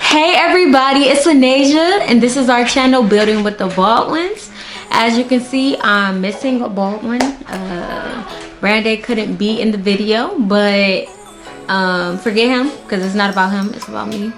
Hey everybody, it's Lanasia and this is our channel Building with the Baldwins. As you can see, I'm missing a Baldwin. Brandon couldn't be in the video, but forget him because it's not about him, it's about me.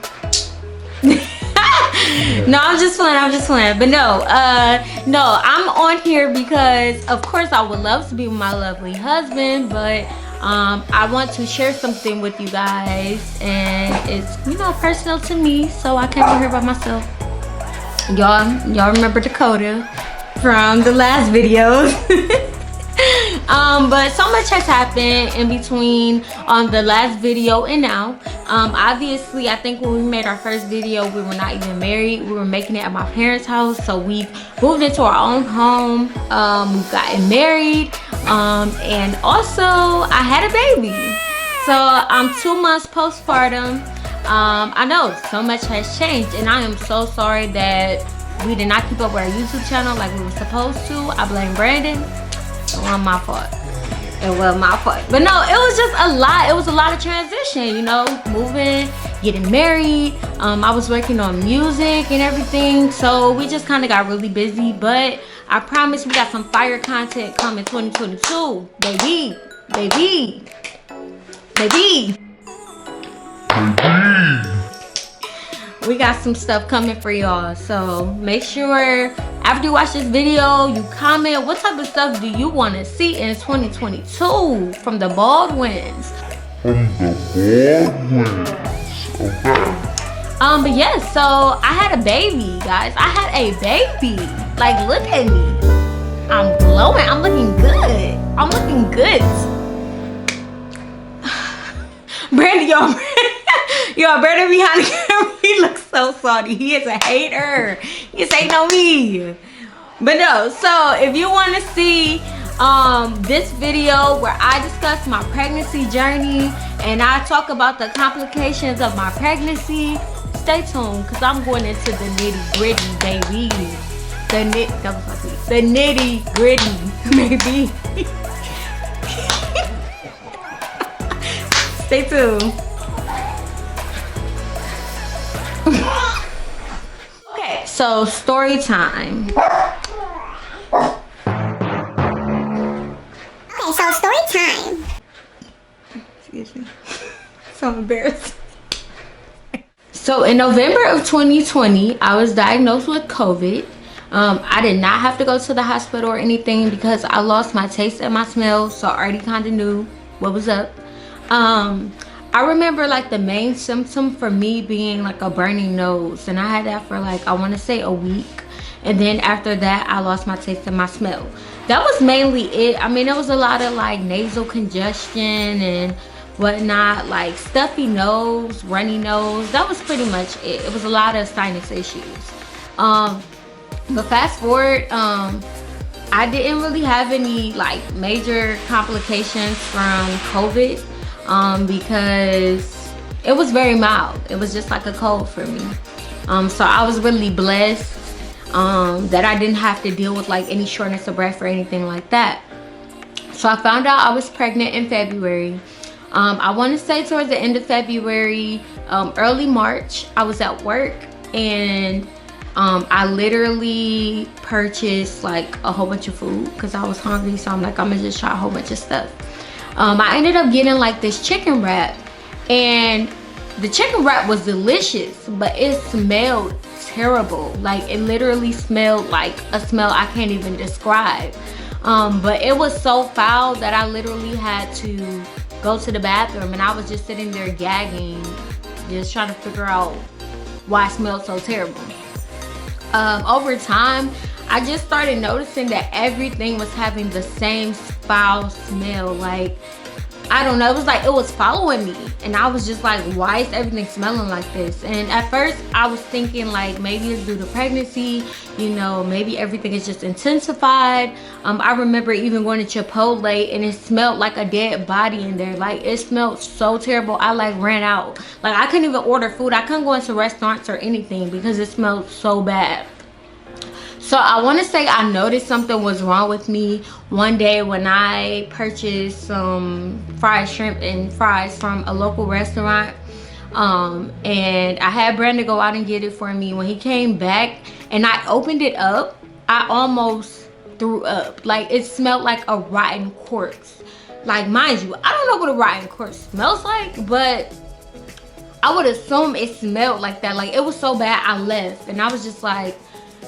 No, I'm just playing. But no, I'm on here because of course I would love to be with my lovely husband, but I want to share something with you guys, and it's, you know, personal to me, so I came over here by myself. Y'all remember Dakota from the last videos. But so much has happened in between the last video and now. Obviously, I think when we made our first video, we were not even married. We were making it at my parents' house. So we moved into our own home. We've gotten married. And also, I had a baby. So I'm 2 months postpartum. I know so much has changed, and I am so sorry that we did not keep up with our YouTube channel like we were supposed to. I blame Brandon. It wasn't my fault. It was my fault. But no, it was just a lot. It was a lot of transition, you know, moving, getting married. I was working on music and everything. So we just kind of got really busy. But I promise we got some fire content coming 2022. Baby. We got some stuff coming for y'all. So make sure after you watch this video, you comment what type of stuff do you want to see in 2022 from the Baldwins. Okay. But yes, so I had a baby, guys. I had a baby. Like, look at me. I'm glowing. I'm looking good. I'm looking good. Brandon, y'all, Brandon behind the camera, he looks so salty. He is a hater. He is hating on me. But no, so if you want to see this video where I discuss my pregnancy journey and I talk about the complications of my pregnancy, stay tuned because I'm going into the nitty gritty, baby. The nitty gritty, baby. Stay tuned. Okay, so story time. Okay, so story time. Excuse me. So embarrassed. So in November of 2020, I was diagnosed with COVID. I did not have to go to the hospital or anything because I lost my taste and my smell, so I already kind of knew what was up. I remember like the main symptom for me being like a burning nose, and I had that for like, I want to say a week, and then after that I lost my taste and my smell. That was mainly it. I mean, there was a lot of like nasal congestion and whatnot, like stuffy nose, runny nose. That was pretty much it. It was a lot of sinus issues. But fast forward, I didn't really have any like major complications from COVID. Because it was very mild. It was just like a cold for me. So I was really blessed that I didn't have to deal with like any shortness of breath or anything like that. So I found out I was pregnant in February. I want to say towards the end of February, early March, I was at work and I literally purchased like a whole bunch of food because I was hungry. So I'm like, I'm gonna just try a whole bunch of stuff. I ended up getting like this chicken wrap, and the chicken wrap was delicious, but it smelled terrible. Like, it literally smelled like a smell I can't even describe. But it was so foul that I literally had to go to the bathroom, and I was just sitting there gagging, just trying to figure out why it smelled so terrible. Over time, I just started noticing that everything was having the same foul smell. Like, I don't know, it was like it was following me, and I was just like, why is everything smelling like this? And at first I was thinking like maybe it's due to pregnancy, you know, maybe everything is just intensified. I remember even going to Chipotle and it smelled like a dead body in there. Like, it smelled so terrible. I like ran out. Like, I couldn't even order food. I couldn't go into restaurants or anything because it smelled so bad. So I want to say I noticed something was wrong with me one day when I purchased some fried shrimp and fries from a local restaurant. And I had Brandon go out and get it for me. When he came back and I opened it up, I almost threw up. Like, it smelled like a rotten corpse. Like, mind you, I don't know what a rotten corpse smells like, but I would assume it smelled like that. Like, it was so bad I left, and I was just like,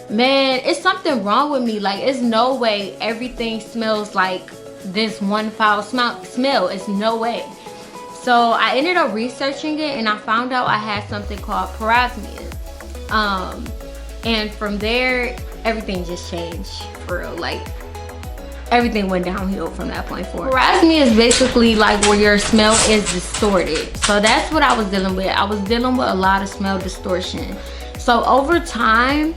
man, it's something wrong with me. Like, it's no way everything smells like this one foul smell. It's no way. So I ended up researching it, and I found out I had something called parosmia. And from there, everything just changed for real. Like, everything went downhill from that point forward. Parosmia is basically like where your smell is distorted. So that's what I was dealing with. I was dealing with a lot of smell distortion. So over time,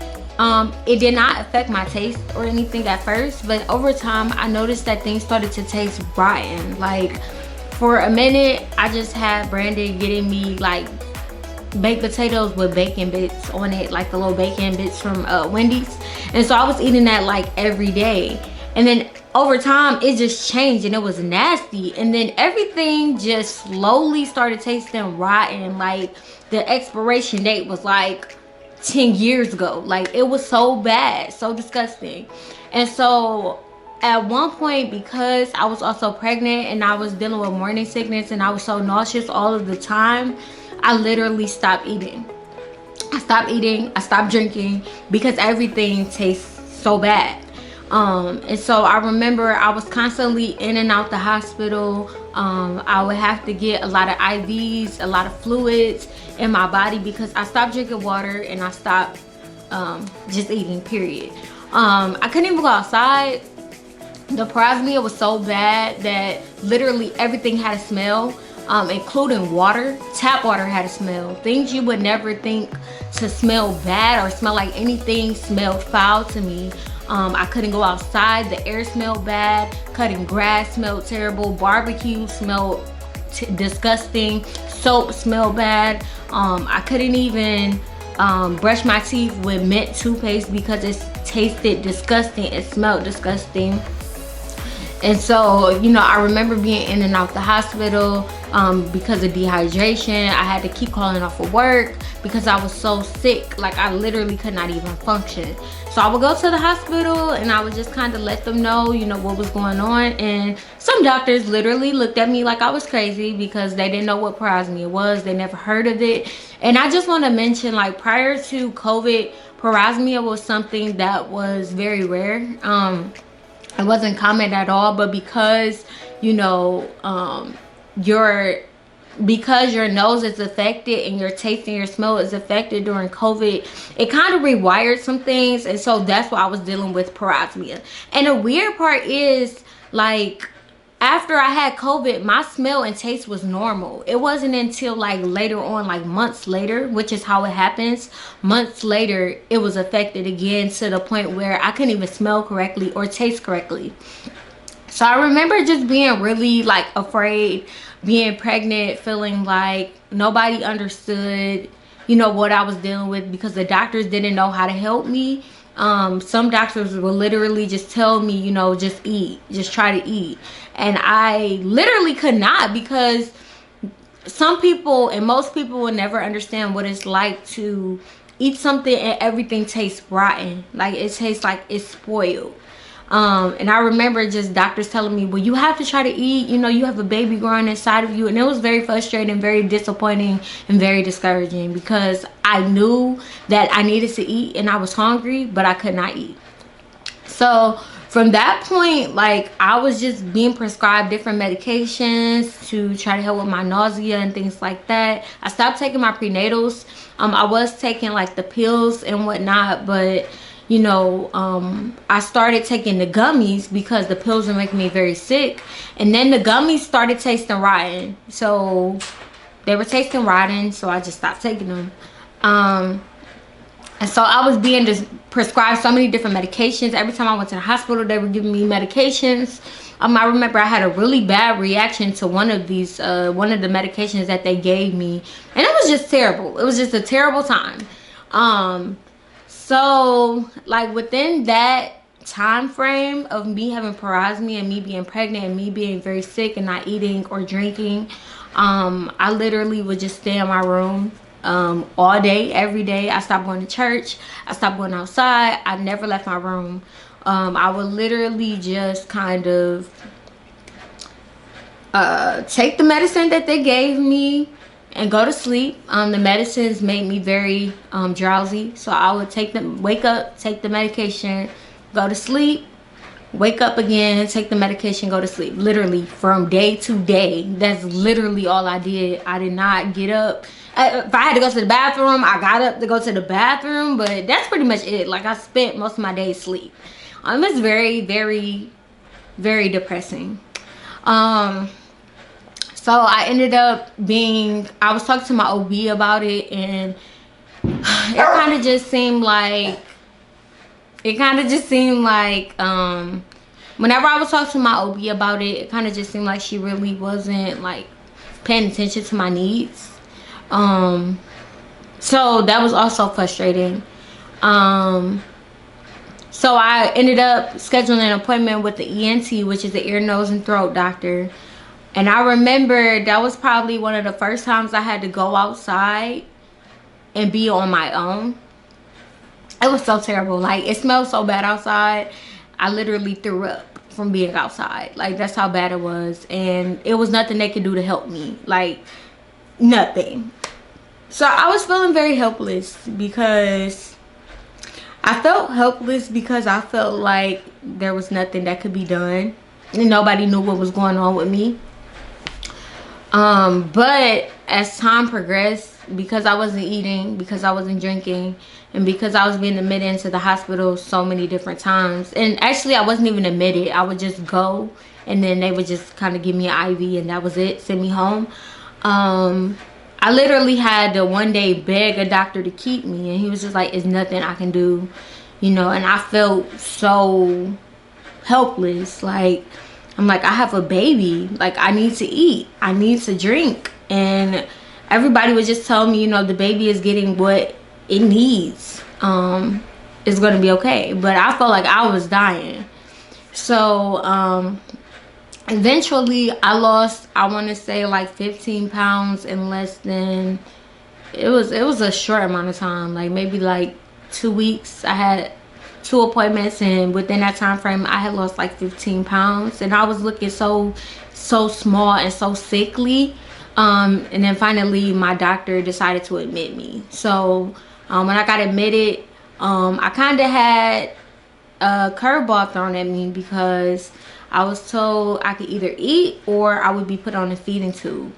it did not affect my taste or anything at first, but over time I noticed that things started to taste rotten. Like, for a minute, I just had Brandon getting me like baked potatoes with bacon bits on it, like the little bacon bits from Wendy's. And so I was eating that like every day. And then over time, it just changed and it was nasty. And then everything just slowly started tasting rotten. Like, the expiration date was like 10 years ago. Like, it was so bad, so disgusting. And so at one point, because I was also pregnant and I was dealing with morning sickness and I was so nauseous all of the time, I literally stopped eating. I stopped drinking, because everything tastes so bad. And so I remember I was constantly in and out the hospital. I would have to get a lot of IVs, a lot of fluids in my body, because I stopped drinking water and I stopped just eating, period. I couldn't even go outside. The parosmia was so bad that literally everything had a smell, including water. Tap water had a smell. Things you would never think to smell bad or smell like anything smelled foul to me. I couldn't go outside. The air smelled bad. Cutting grass smelled terrible. Barbecue smelled disgusting. Soap smelled bad. I couldn't even brush my teeth with mint toothpaste because it tasted disgusting. It smelled disgusting. And so, you know, I remember being in and out the hospital because of dehydration. I had to keep calling off of work because I was so sick. Like, I literally could not even function. So I would go to the hospital and I would just kind of let them know, you know, what was going on. And some doctors literally looked at me like I was crazy because they didn't know what parosmia was. They never heard of it. And I just want to mention, like, prior to COVID, parosmia was something that was very rare. It wasn't common at all, but because, you know, because your nose is affected and your taste and your smell is affected during COVID, it kind of rewired some things. And so that's why I was dealing with parosmia. And the weird part is, like, after I had COVID, my smell and taste was normal. It wasn't until like later on, like months later, which is how it happens. Months later, it was affected again to the point where I couldn't even smell correctly or taste correctly. So I remember just being really like afraid, being pregnant, feeling like nobody understood, you know, what I was dealing with, because the doctors didn't know how to help me. Some doctors will literally just tell me, you know, just eat, just try to eat. And I literally could not, because some people and most people will never understand what it's like to eat something and everything tastes rotten. Like, it tastes like it's spoiled. And I remember just doctors telling me, well, you have to try to eat, you know, you have a baby growing inside of you. And it was very frustrating, very disappointing, and very discouraging, because I knew that I needed to eat and I was hungry, but I could not eat. So from that point, like, I was just being prescribed different medications to try to help with my nausea and things like that. I stopped taking my prenatals. I was taking like the pills and whatnot, but you know, I started taking the gummies because the pills were making me very sick. And then the gummies started tasting rotten. So they were tasting rotten, so I just stopped taking them. And so I was being just prescribed so many different medications. Every time I went to the hospital, they were giving me medications. I remember I had a really bad reaction to one of the medications that they gave me. And it was just terrible. It was just a terrible time. So, like, within that time frame of me having parosmia and me being pregnant and me being very sick and not eating or drinking, I literally would just stay in my room all day, every day. I stopped going to church. I stopped going outside. I never left my room. I would literally just kind of take the medicine that they gave me and go to sleep. The medicines made me very drowsy, so I would wake up, take the medication, go to sleep, wake up again, take the medication, go to sleep. Literally from day to day. That's literally all I did. I did not get up. If I had to go to the bathroom, I got up to go to the bathroom, but that's pretty much it. Like, I spent most of my day asleep. It's very, very, very depressing. So I ended up I was talking to my OB about it, and it kind of just seemed like, whenever I was talking to my OB about it, it kind of just seemed like she really wasn't like paying attention to my needs. So that was also frustrating. So I ended up scheduling an appointment with the ENT, which is the ear, nose, and throat doctor. And I remember that was probably one of the first times I had to go outside and be on my own. It was so terrible. Like, it smelled so bad outside. I literally threw up from being outside. Like, that's how bad it was. And it was nothing they could do to help me. Like, nothing. So I was feeling very helpless because I felt like there was nothing that could be done. And nobody knew what was going on with me. But as time progressed, because I wasn't eating, because I wasn't drinking, and because I was being admitted into the hospital so many different times, and actually I wasn't even admitted, I would just go and then they would just kind of give me an IV and that was it, send me home. I literally had to one day beg a doctor to keep me, and he was just like, it's nothing I can do, you know. And I felt so helpless. Like, I'm like, I have a baby. Like, I need to eat. I need to drink. And everybody would just tell me, you know, the baby is getting what it needs. It's going to be okay. But I felt like I was dying. So, eventually I lost, I want to say like 15 pounds in less than, it was a short amount of time. Like, maybe like 2 weeks. I had 2 appointments, and within that time frame I had lost like 15 pounds, and I was looking so small and so sickly. And then finally my doctor decided to admit me. So when I got admitted, I kind of had a curveball thrown at me, because I was told I could either eat or I would be put on a feeding tube.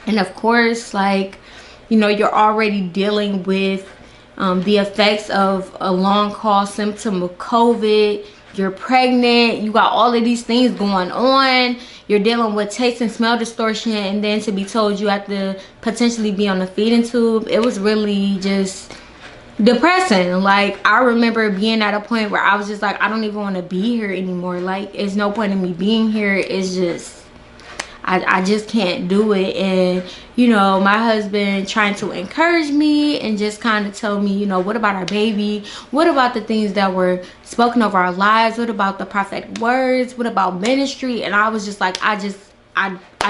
And of course, like, you know, you're already dealing with the effects of a long haul symptom of COVID. You're pregnant, you got all of these things going on, you're dealing with taste and smell distortion, and then to be told you have to potentially be on a feeding tube, it was really just depressing. Like, I remember being at a point where I was just like, I don't even want to be here anymore. Like, it's no point in me being here. It's just, I just can't do it. And, you know, my husband trying to encourage me and just kind of tell me, you know, what about our baby? What about the things that were spoken over our lives? What about the prophetic words? What about ministry? And I was just like, I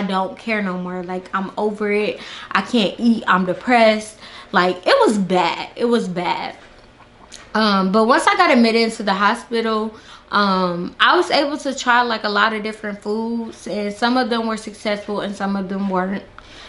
don't care no more. Like, I'm over it. I can't eat. I'm depressed. Like, it was bad. It was bad. But once I got admitted into the hospital, I was able to try like a lot of different foods, and some of them were successful and some of them weren't.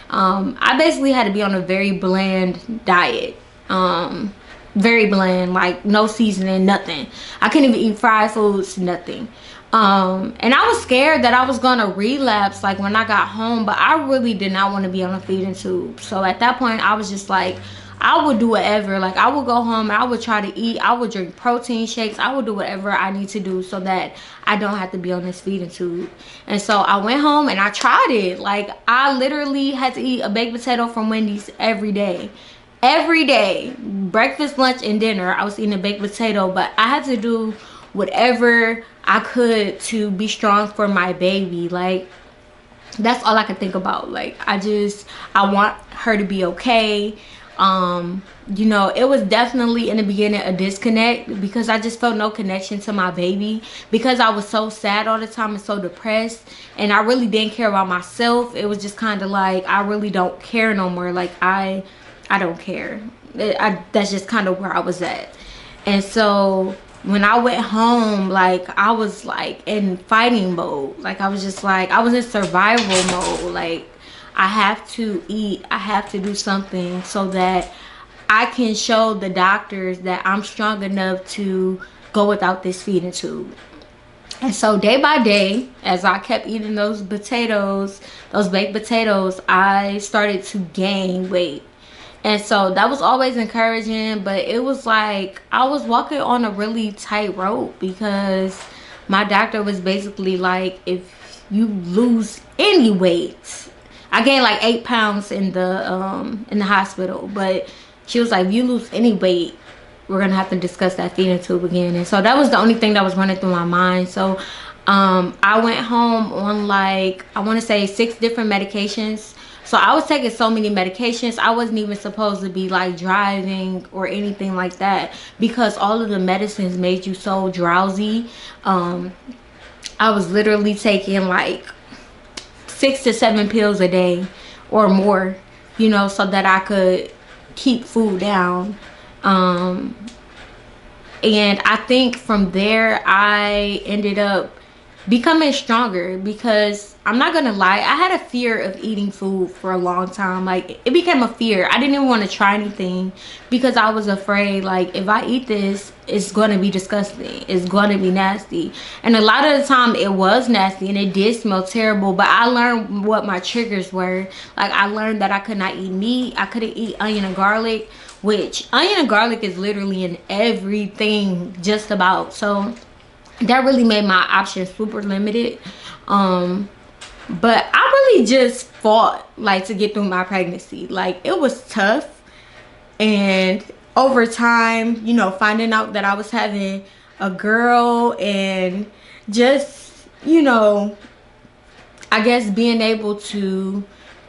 I basically had to be on a very bland diet. Very bland, like no seasoning, nothing. I couldn't even eat fried foods, nothing. And I was scared that I was gonna relapse like when I got home, but I really did not want to be on a feeding tube. So at that point I was just like, I would do whatever. Like, I would go home and I would try to eat. I would drink protein shakes. I would do whatever I need to do so that I don't have to be on this feeding tube. And so I went home and I tried it. Like, I literally had to eat a baked potato from Wendy's every day. Every day. Breakfast, lunch, and dinner, I was eating a baked potato. But I had to do whatever I could to be strong for my baby. Like, that's all I could think about. Like, I want her to be okay. You know, it was definitely in the beginning a disconnect because I just felt no connection to my baby because I was so sad all the time and so depressed, and I really didn't care about myself. It was just kind of like I really don't care no more. Like I don't care. That's just kind of where I was at. And so when I went home, like I was like in fighting mode. Like I was just like I was in survival mode. Like I have to eat, I have to do something so that I can show the doctors that I'm strong enough to go without this feeding tube. And so day by day, as I kept eating those potatoes, those baked potatoes, I started to gain weight. And so that was always encouraging, but it was like I was walking on a really tight rope because my doctor was basically like, if you lose any weight, I gained like 8 pounds in the hospital, but she was like, if you lose any weight, we're gonna have to discuss that feeding tube again. And so that was the only thing that was running through my mind. So I went home on like, I want to say 6 different medications. So I was taking so many medications. I wasn't even supposed to be like driving or anything like that because all of the medicines made you so drowsy. I was literally taking like 6 to 7 pills a day or more, you know, so that I could keep food down. And I think from there I ended up becoming stronger because I'm not gonna lie, I had a fear of eating food for a long time. Like it became a fear. I didn't even want to try anything because I was afraid like if I eat this, it's going to be disgusting, it's going to be nasty. And a lot of the time it was nasty and it did smell terrible, but I learned what my triggers were. Like I learned that I could not eat meat, I couldn't eat onion and garlic, which onion and garlic is literally in everything just about. So that really made my options super limited. But I really just fought like to get through my pregnancy. Like it was tough, and over time, you know, finding out that I was having a girl and just, you know, I guess being able to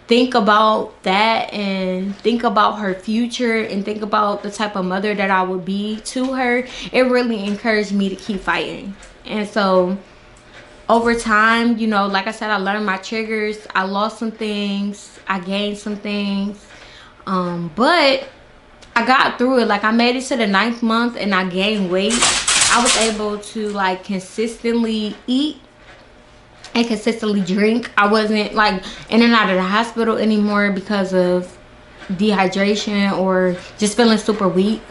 think about that and think about her future and think about the type of mother that I would be to her, it really encouraged me to keep fighting. And so over time, you know, like I said, I learned my triggers. I lost some things, I gained some things, but I got through it. Like I made it to the 9th month and I gained weight. I was able to like consistently eat and consistently drink. I wasn't like in and out of the hospital anymore because of dehydration or just feeling super weak.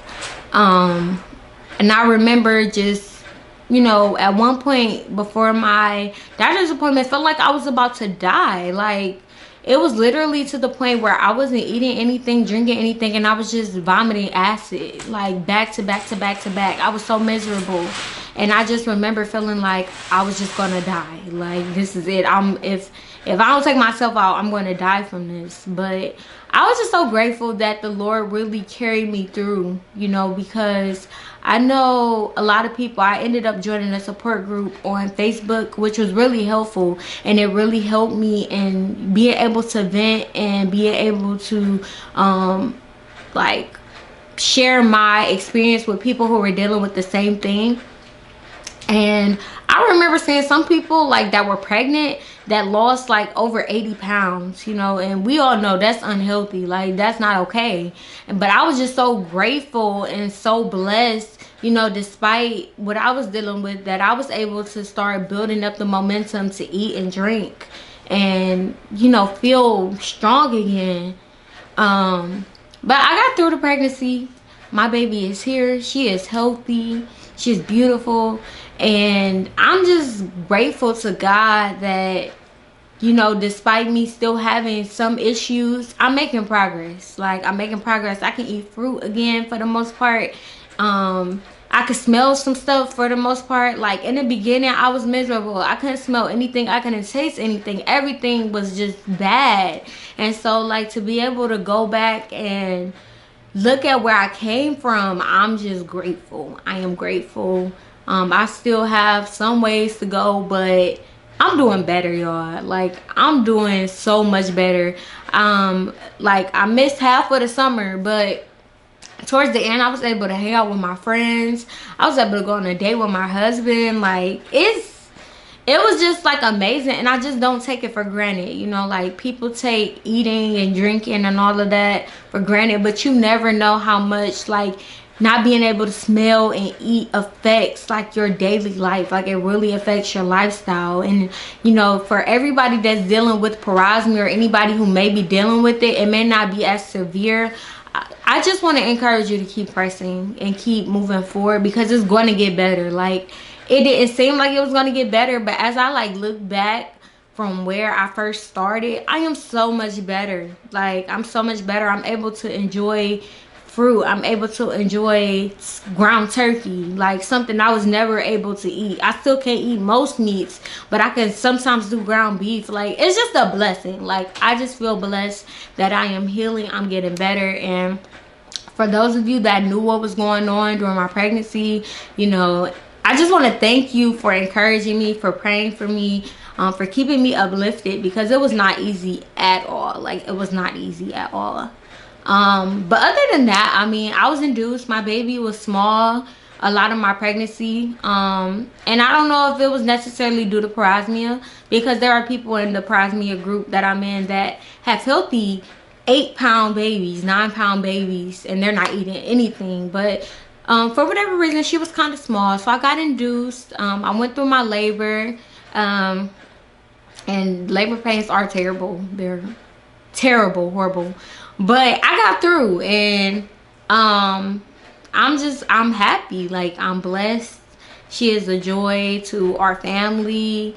And I remember just, you know, at one point before my doctor's appointment, felt like I was about to die. Like it was literally to the point where I wasn't eating anything, drinking anything, and I was just vomiting acid like back to back to back to back. I was so miserable. And I just remember feeling like I was just gonna die. Like this is it. If I don't take myself out, I'm gonna die from this. But I was just so grateful that the Lord really carried me through, you know, because I know a lot of people, I ended up joining a support group on Facebook, which was really helpful, and it really helped me in being able to vent and being able to like share my experience with people who were dealing with the same thing. And I remember seeing some people like that were pregnant that lost like over 80 pounds, you know, and we all know that's unhealthy. Like that's not okay. But I was just so grateful and so blessed, you know, despite what I was dealing with, that I was able to start building up the momentum to eat and drink and, you know, feel strong again. But I got through the pregnancy. My baby is here. She is healthy. She's beautiful. And I'm just grateful to God that, you know, despite me still having some issues, I'm making progress. Like, I'm making progress. I can eat fruit again for the most part. I could smell some stuff for the most part. Like, in the beginning, I was miserable. I couldn't smell anything. I couldn't taste anything. Everything was just bad. And so, like, to be able to go back and look at where I came from, I'm just grateful. I am grateful. I still have some ways to go, but I'm doing better, y'all. Like, I'm doing so much better. Like, I missed half of the summer, but towards the end I was able to hang out with my friends. I was able to go on a date with my husband. Like, it was just like amazing, and I just don't take it for granted. You know, like, people take eating and drinking and all of that for granted, but you never know how much, like, not being able to smell and eat affects like your daily life. Like, it really affects your lifestyle. And you know, for everybody that's dealing with parosmia, or anybody who may be dealing with it, it may not be as severe. I just want to encourage you to keep pressing and keep moving forward, because it's going to get better. Like, it didn't seem like it was going to get better, but as I like look back from where I first started, I am so much better. Like, I'm so much better. I'm able to enjoy fruit. I'm able to enjoy ground turkey, like something I was never able to eat. I still can't eat most meats, but I can sometimes do ground beef. Like, it's just a blessing. Like, I just feel blessed that I am healing. I'm getting better. And for those of you that knew what was going on during my pregnancy, you know, I just want to thank you for encouraging me, for praying for me, for keeping me uplifted, because it was not easy at all. Like, it was not easy at all. But other than that, I mean, I was induced. My baby was small a lot of my pregnancy. And I don't know if it was necessarily due to parosmia, because there are people in the parosmia group that I'm in that have healthy 8-pound babies, 9-pound babies, and they're not eating anything. But for whatever reason, she was kind of small, so I got induced. I went through my labor, and labor pains are terrible. They're terrible, horrible, but I got through. And I'm happy. Like, I'm blessed. She is a joy to our family.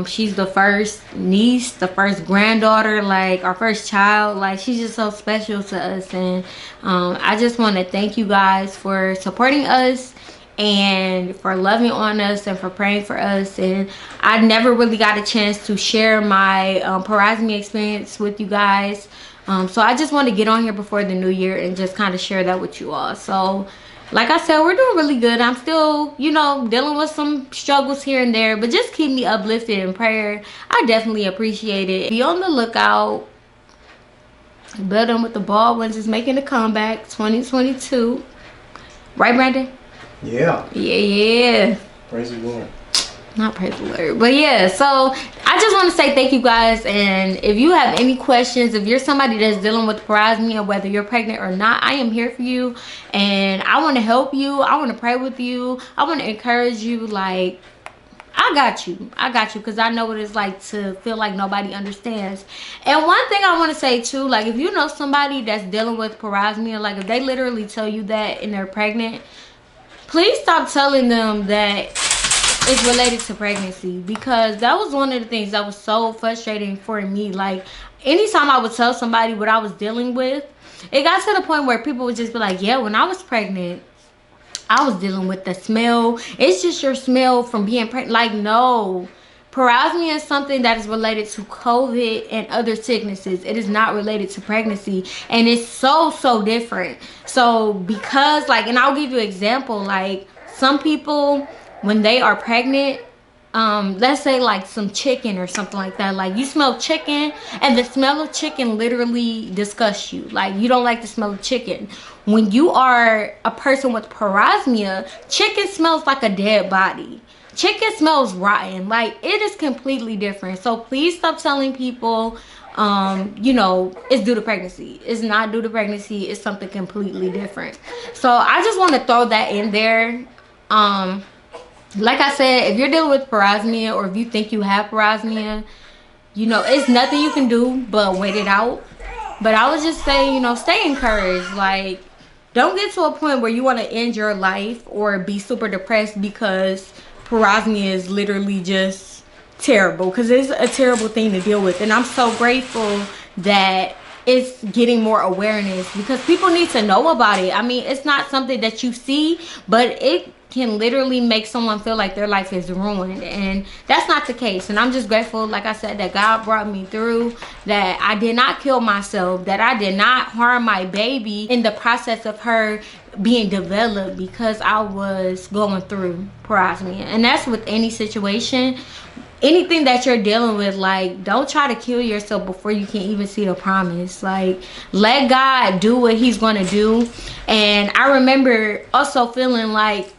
She's the first niece, the first granddaughter, like our first child. Like, she's just so special to us. And I just want to thank you guys for supporting us, and for loving on us, and for praying for us. And I never really got a chance to share my parosmia experience with you guys. So I just want to get on here before the new year and just kind of share that with you all. So like I said, we're doing really good. I'm still, you know, dealing with some struggles here and there, but just keep me uplifted in prayer. I definitely appreciate it. Be on the lookout. Building with the Baldwins is making a comeback, 2022. Right, Brandon? Yeah. Yeah. Praise the Lord. Not praise the Lord, but yeah. So I just want to say thank you guys. And if you have any questions, if you're somebody that's dealing with parosmia, whether you're pregnant or not, I am here for you, and I want to help you. I want to pray with you. I want to encourage you. Like, I got you, because I know what it's like to feel like nobody understands. And one thing I want to say too, like, if you know somebody that's dealing with parosmia, like if they literally tell you that and they're pregnant, please stop telling them that it's related to pregnancy, because that was one of the things that was so frustrating for me. Like, anytime I would tell somebody what I was dealing with, it got to the point where people would just be like, yeah, when I was pregnant, I was dealing with the smell. It's just your smell from being pregnant. Like, no. Parosmia is something that is related to COVID and other sicknesses. It is not related to pregnancy. And it's so different. So, because, like, and I'll give you an example. Like, some people, when they are pregnant, let's say like some chicken or something like that, like you smell chicken and the smell of chicken literally disgusts you. Like, you don't like the smell of chicken. When you are a person with parosmia, chicken smells like a dead body. Chicken smells rotten. Like, it is completely different. So please stop telling people you know, it's due to pregnancy. It's not due to pregnancy. It's something completely different. So I just want to throw that in there. Like I said, if you're dealing with parosmia, or if you think you have parosmia, you know, it's nothing you can do but wait it out. But I would just say, you know, stay encouraged. Like, don't get to a point where you want to end your life or be super depressed because parosmia is literally just terrible, because it's a terrible thing to deal with. And I'm so grateful that it's getting more awareness, because people need to know about it. I mean, it's not something that you see, but it can literally make someone feel like their life is ruined, and that's not the case. And I'm just grateful, like I said, that God brought me through, that I did not kill myself, that I did not harm my baby in the process of her being developed, because I was going through parosmia. And that's with any situation. anything that you're dealing with, like, don't try to kill yourself before you can even see the promise. Like, let God do what he's gonna do. And I remember also feeling like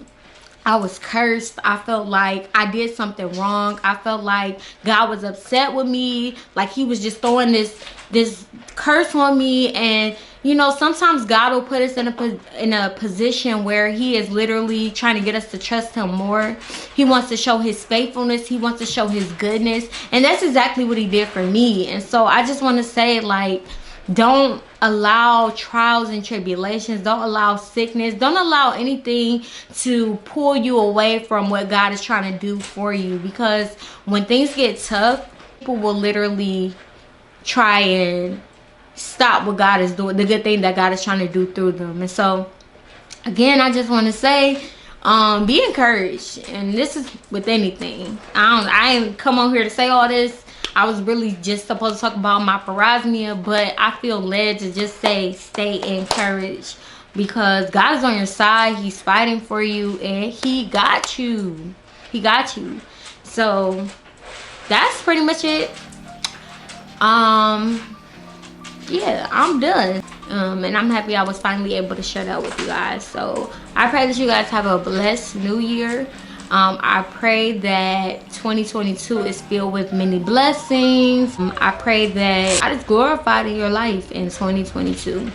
I was cursed. I felt like I did something wrong. I felt like God was upset with me, like he was just throwing this curse on me. And you know, sometimes God will put us in a position where he is literally trying to get us to trust him more. He wants to show his faithfulness. He wants to show his goodness. And that's exactly what he did for me. And so I just want to say, like, don't allow trials and tribulations, don't allow sickness, don't allow anything to pull you away from what God is trying to do for you. Because when things get tough, people will literally try and stop what God is doing, the good thing that God is trying to do through them. And so again, I just want to say, be encouraged. And this is with anything. I ain't come on here to say all this. I was really just supposed to talk about my parosmia, but I feel led to just say, stay encouraged, because God is on your side. He's fighting for you, and he got you. He got you. So that's pretty much it. Yeah, I'm done. And I'm happy I was finally able to share that with you guys. So I pray that you guys have a blessed new year. I pray that 2022 is filled with many blessings. I pray that God is glorified in your life in 2022.